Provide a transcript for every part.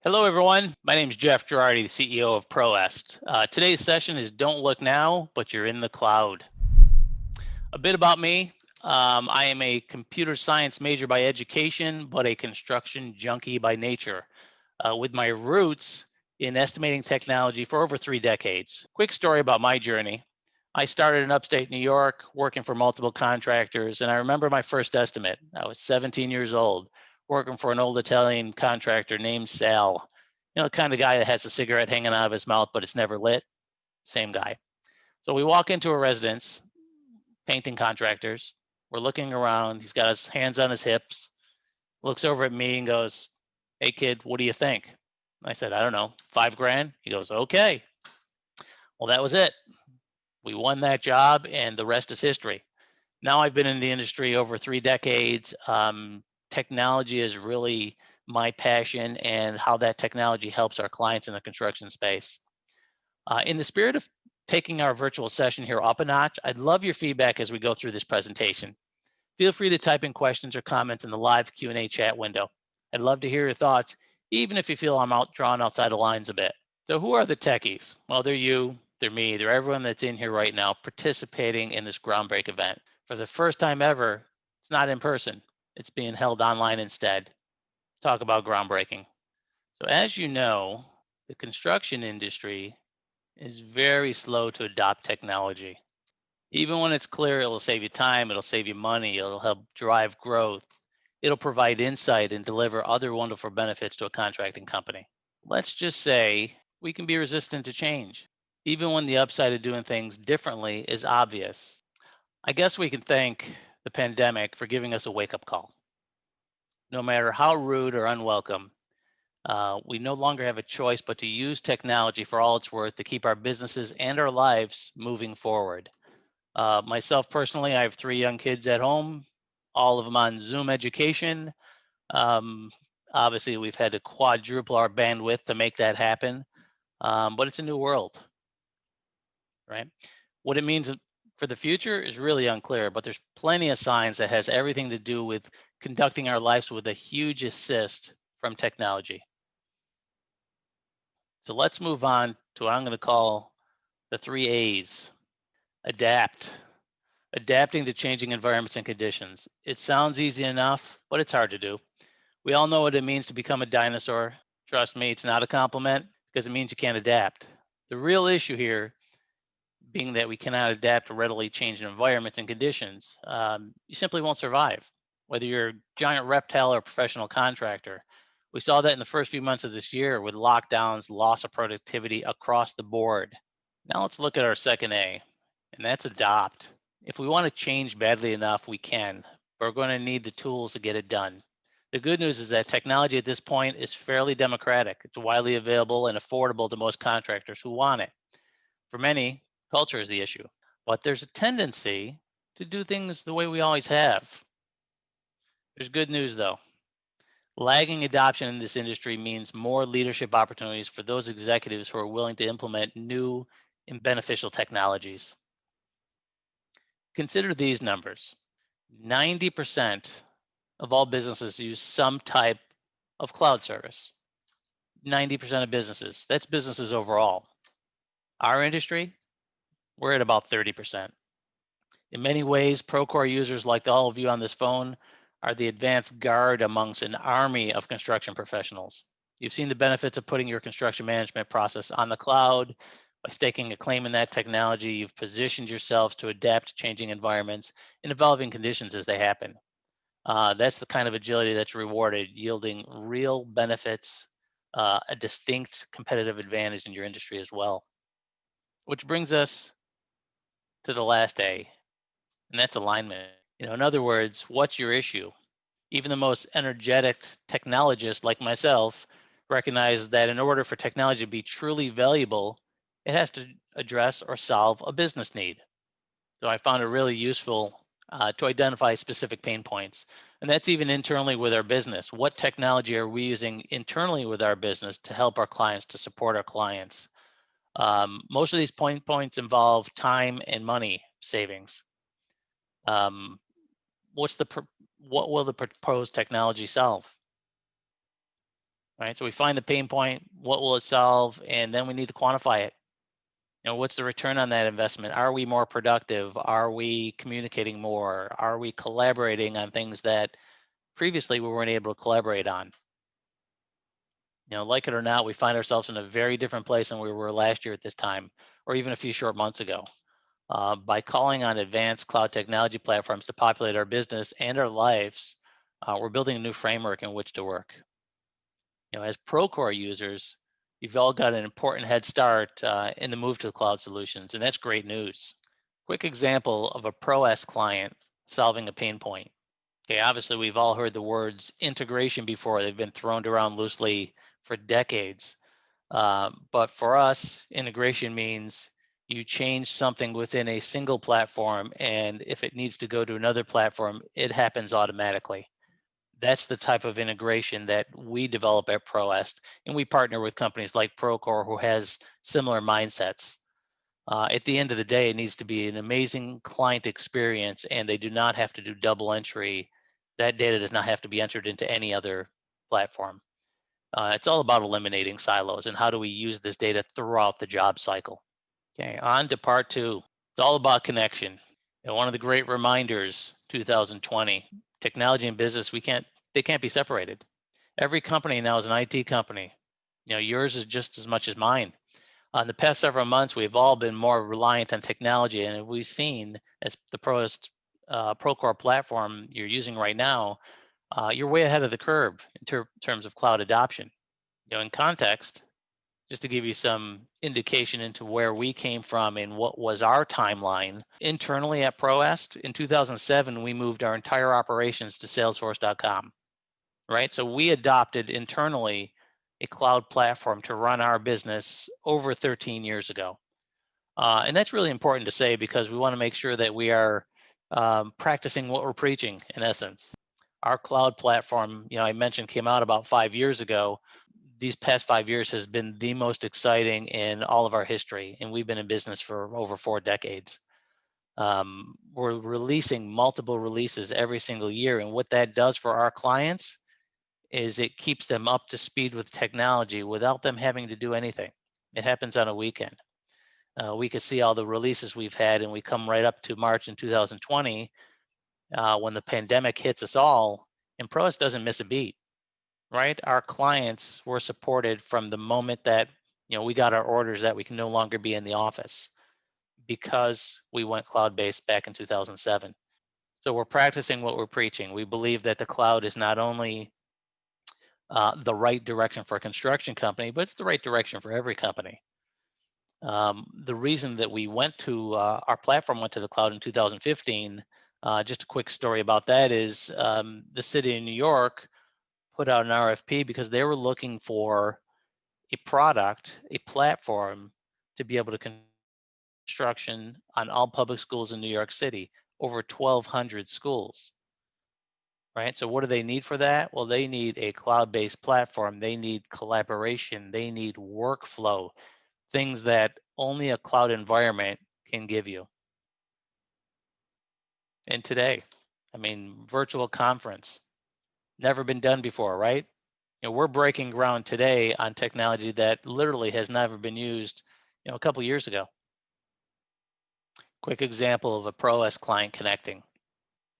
Hello, everyone. My name is Jeff Girardi, the CEO of Proest. Today's session is Don't Look Now, but You're in the Cloud. A bit about me. I am a computer science major by education, but a construction junkie by nature, with my roots in estimating technology for over 3 decades. Quick story about my journey. I started in upstate New York, working for multiple contractors, and I remember my first estimate. I was 17 years old, working for an old Italian contractor named Sal. The kind of guy that has a cigarette hanging out of his mouth, but it's never lit. Same guy. So we walk into a residence, painting contractors. We're looking around. He's got his hands on his hips, looks over at me and goes, "Hey, kid, what do you think?" I said, "I don't know, 5 grand." He goes, "Okay." Well, that was it. We won that job, and the rest is history. Now I've been in the industry over 3 decades. Technology is really my passion and how that technology helps our clients in the construction space. In the spirit of taking our virtual session here up a notch, I'd love your feedback as we go through this presentation. Feel free to type in questions or comments in the live Q&A chat window. I'd love to hear your thoughts, even if you feel I'm drawn outside the lines a bit. So who are the techies? Well, they're you, they're me, they're everyone that's in here right now participating in this groundbreak event. For the first time ever, it's not in person. It's being held online instead. Talk about groundbreaking. So as you know, the construction industry is very slow to adopt technology. Even when it's clear it'll save you time, it'll save you money, it'll help drive growth, it'll provide insight and deliver other wonderful benefits to a contracting company. Let's just say we can be resistant to change, even when the upside of doing things differently is obvious. I guess we can thank the pandemic for giving us a wake-up call. No matter how rude or unwelcome, we no longer have a choice but to use technology for all it's worth to keep our businesses and our lives moving forward. Myself personally, I have 3 young kids at home, all of them on Zoom education. Um, Obviously, we've had to quadruple our bandwidth to make that happen, but it's a new world, right? What it means for the future is really unclear, but there's plenty of signs that has everything to do with conducting our lives with a huge assist from technology. So let's move on to what I'm going to call the 3 A's. Adapt. Adapting to changing environments and conditions. It sounds easy enough, but it's hard to do. We all know what it means to become a dinosaur. Trust me, it's not a compliment because it means you can't adapt. The real issue here being that we cannot adapt to readily changing environments and conditions. You simply won't survive, whether you're a giant reptile or a professional contractor. We saw that in the first few months of this year with lockdowns, loss of productivity across the board. Now let's look at our second A, and that's adopt. If we want to change badly enough, we can, but we're going to need the tools to get it done. The good news is that technology at this point is fairly democratic. It's widely available and affordable to most contractors who want it. For many, culture is the issue, but there's a tendency to do things the way we always have. There's good news though. Lagging adoption in this industry means more leadership opportunities for those executives who are willing to implement new and beneficial technologies. Consider these numbers. 90% of all businesses use some type of cloud service. 90% of businesses. That's businesses overall. Our industry, we're at about 30%. In many ways, Procore users like all of you on this phone are the advanced guard amongst an army of construction professionals. You've seen the benefits of putting your construction management process on the cloud. By staking a claim in that technology, you've positioned yourselves to adapt to changing environments and evolving conditions as they happen. That's the kind of agility that's rewarded, yielding real benefits, a distinct competitive advantage in your industry as well. Which brings us to the last A, and that's alignment. In other words, what's your issue? Even the most energetic technologists like myself recognize that in order for technology to be truly valuable, it has to address or solve a business need. So I found it really useful to identify specific pain points. And that's even internally with our business. What technology are we using internally with our business to help our clients, to support our clients? Most of these points involve time and money savings. What will the proposed technology solve? right? So we find the pain point, what will it solve, and then we need to quantify it. What's the return on that investment? Are we more productive? Are we communicating more? Are we collaborating on things that previously we weren't able to collaborate on? Like it or not, we find ourselves in a very different place than we were last year at this time, or even a few short months ago. By calling on advanced cloud technology platforms to populate our business and our lives, we're building a new framework in which to work. As Procore users, you've all got an important head start in the move to cloud solutions, and that's great news. Quick example of a Proest client solving a pain point. Okay, obviously we've all heard the words integration before. They've been thrown around loosely for decades. But for us, integration means you change something within a single platform, and if it needs to go to another platform, it happens automatically. That's the type of integration that we develop at Proest, and we partner with companies like Procore who has similar mindsets. At the end of the day, it needs to be an amazing client experience, and they do not have to do double entry. That data does not have to be entered into any other platform. It's all about eliminating silos and how do we use this data throughout the job cycle. Okay, on to part two. It's all about connection. One of the great reminders, 2020, technology and business, they can't be separated. Every company now is an IT company. Yours is just as much as mine. In the past several months, we've all been more reliant on technology, and we've seen as the Proest Procore platform you're using right now, you're way ahead of the curve in terms of cloud adoption. In context, just to give you some indication into where we came from and what was our timeline internally at Proest, in 2007, we moved our entire operations to Salesforce.com, right? So we adopted internally a cloud platform to run our business over 13 years ago. And that's really important to say because we want to make sure that we are practicing what we're preaching, in essence. Our cloud platform, I mentioned, came out about 5 years ago. These past 5 years has been the most exciting in all of our history, and we've been in business for over 4 decades. We're releasing multiple releases every single year, and what that does for our clients is it keeps them up to speed with technology without them having to do anything. It happens on a weekend. We could see all the releases we've had, and we come right up to March in 2020 when the pandemic hits us all, and Proest doesn't miss a beat. Right? Our clients were supported from the moment that we got our orders that we can no longer be in the office because we went cloud-based back in 2007. So we're practicing what we're preaching. We believe that the cloud is not only the right direction for a construction company, but it's the right direction for every company. The reason that we went to our platform went to the cloud in 2015, just a quick story about that is the city of New York put out an RFP because they were looking for a product, a platform to be able to construction on all public schools in New York City, over 1,200 schools, right? So what do they need for that? Well, they need a cloud-based platform. They need collaboration. They need workflow, things that only a cloud environment can give you. And today, virtual conference, never been done before, right? We're breaking ground today on technology that literally has never been used, a couple years ago. Quick example of a Proest client connecting.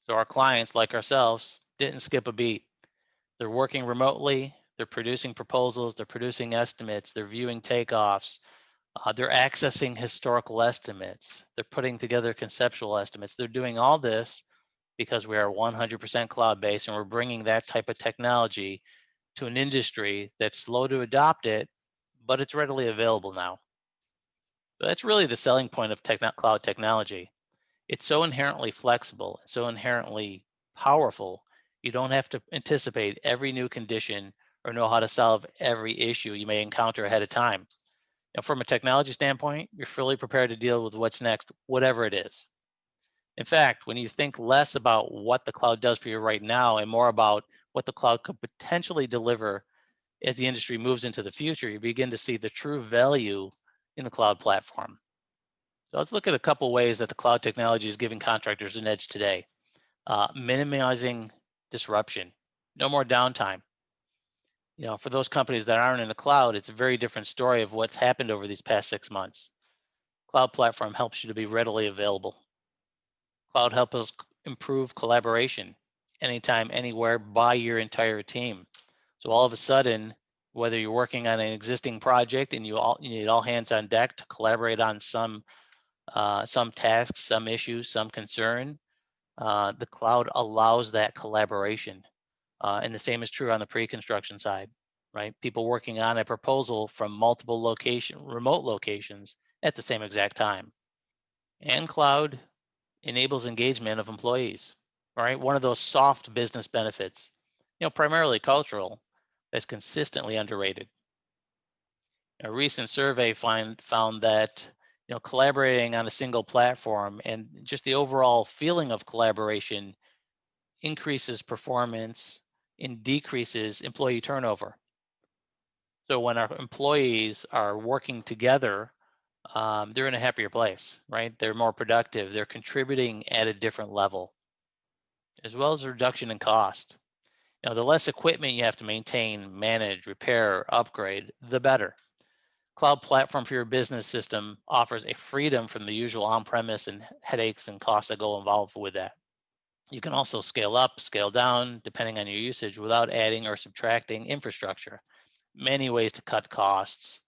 So our clients, like ourselves, didn't skip a beat. They're working remotely, they're producing proposals, they're producing estimates, they're viewing takeoffs, they're accessing historical estimates, they're putting together conceptual estimates. They're doing all this because we are 100% cloud-based, and we're bringing that type of technology to an industry that's slow to adopt it, but it's readily available now. So that's really the selling point of cloud technology. It's so inherently flexible, so inherently powerful, you don't have to anticipate every new condition or know how to solve every issue you may encounter ahead of time. From a technology standpoint, you're fully prepared to deal with what's next, whatever it is. In fact, when you think less about what the cloud does for you right now and more about what the cloud could potentially deliver as the industry moves into the future, you begin to see the true value in the cloud platform. So let's look at a couple ways that the cloud technology is giving contractors an edge today. Minimizing disruption, no more downtime. For those companies that aren't in the cloud, it's a very different story of what's happened over these past 6 months. Cloud platform helps you to be readily available. Cloud helps us improve collaboration anytime, anywhere by your entire team. So all of a sudden, whether you're working on an existing project and you need all hands on deck to collaborate on some tasks, some issues, some concern, the cloud allows that collaboration. And the same is true on the pre-construction side, right? People working on a proposal from multiple remote locations at the same exact time. And cloud enables engagement of employees, right? One of those soft business benefits, primarily cultural, that's consistently underrated. A recent survey found that collaborating on a single platform and just the overall feeling of collaboration increases performance and decreases employee turnover. So when our employees are working together, they're in a happier place, right? They're more productive. They're contributing at a different level, as well as a reduction in cost. The less equipment you have to maintain, manage, repair, upgrade, the better. Cloud platform for your business system offers a freedom from the usual on-premise and headaches and costs that go involved with that. You can also scale up, scale down, depending on your usage without adding or subtracting infrastructure. Many ways to cut costs.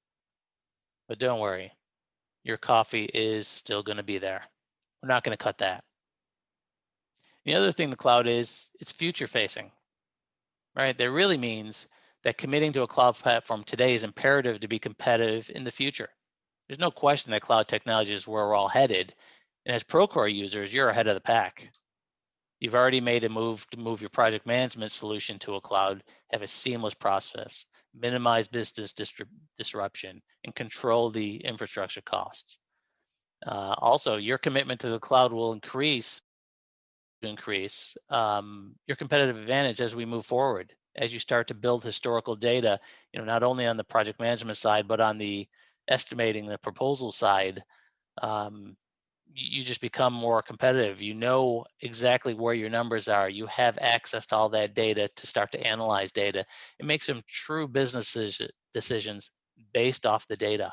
But don't worry, your coffee is still going to be there. We're not going to cut that. The other thing the cloud is, it's future facing, right? That really means that committing to a cloud platform today is imperative to be competitive in the future. There's no question that cloud technology is where we're all headed. And as Procore users, you're ahead of the pack. You've already made a move to move your project management solution to a cloud, have a seamless process, minimize business disruption, and control the infrastructure costs. Also, your commitment to the cloud will increase your competitive advantage as we move forward, as you start to build historical data, not only on the project management side, but on the estimating, the proposal side. You just become more competitive. You know exactly where your numbers are. You have access to all that data to start to analyze data. It makes some true business decisions based off the data.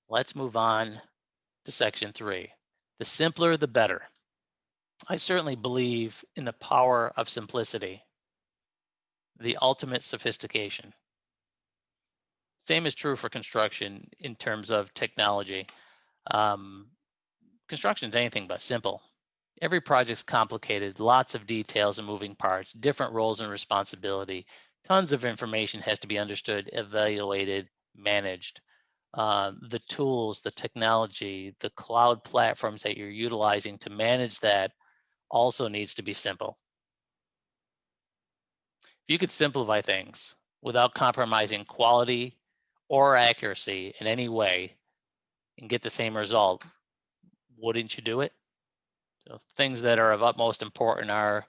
Let's move on to section 3. The simpler, the better. I certainly believe in the power of simplicity, the ultimate sophistication. Same is true for construction in terms of technology. Construction is anything but simple. Every project's complicated, lots of details and moving parts, different roles and responsibility. Tons of information has to be understood, evaluated, managed. The tools, the technology, the cloud platforms that you're utilizing to manage that also needs to be simple. If you could simplify things without compromising quality or accuracy in any way and get the same result, wouldn't you do it? So things that are of utmost importance are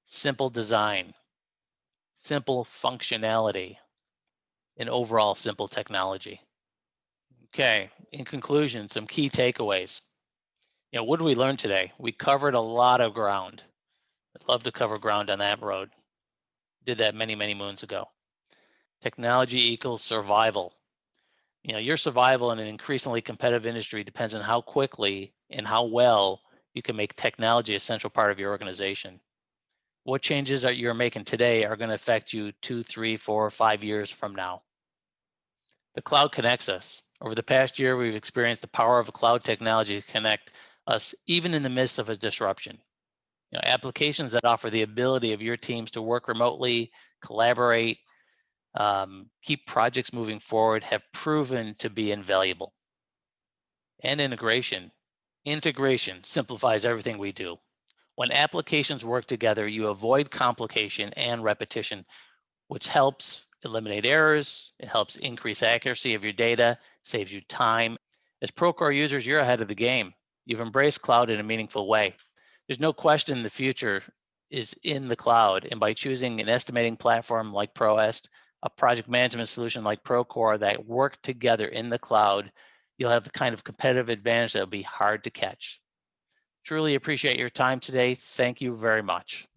simple design, simple functionality, and overall simple technology. Okay, in conclusion, some key takeaways. What did we learn today? We covered a lot of ground. I'd love to cover ground on that road. Did that many, many moons ago. Technology equals survival. Your survival in an increasingly competitive industry depends on how quickly and how well you can make technology a central part of your organization. What changes that you're making today are going to affect you 2, 3, 4, 5 years from now. The cloud connects us. Over the past year, we've experienced the power of cloud technology to connect us even in the midst of a disruption. Applications that offer the ability of your teams to work remotely, collaborate, keep projects moving forward have proven to be invaluable. And integration. Integration simplifies everything we do. When applications work together, you avoid complication and repetition, which helps eliminate errors. It helps increase accuracy of your data, saves you time. As Procore users, you're ahead of the game. You've embraced cloud in a meaningful way. There's no question the future is in the cloud, and by choosing an estimating platform like Proest, a project management solution like Procore that work together in the cloud, you'll have the kind of competitive advantage that will be hard to catch. Truly appreciate your time today. Thank you very much.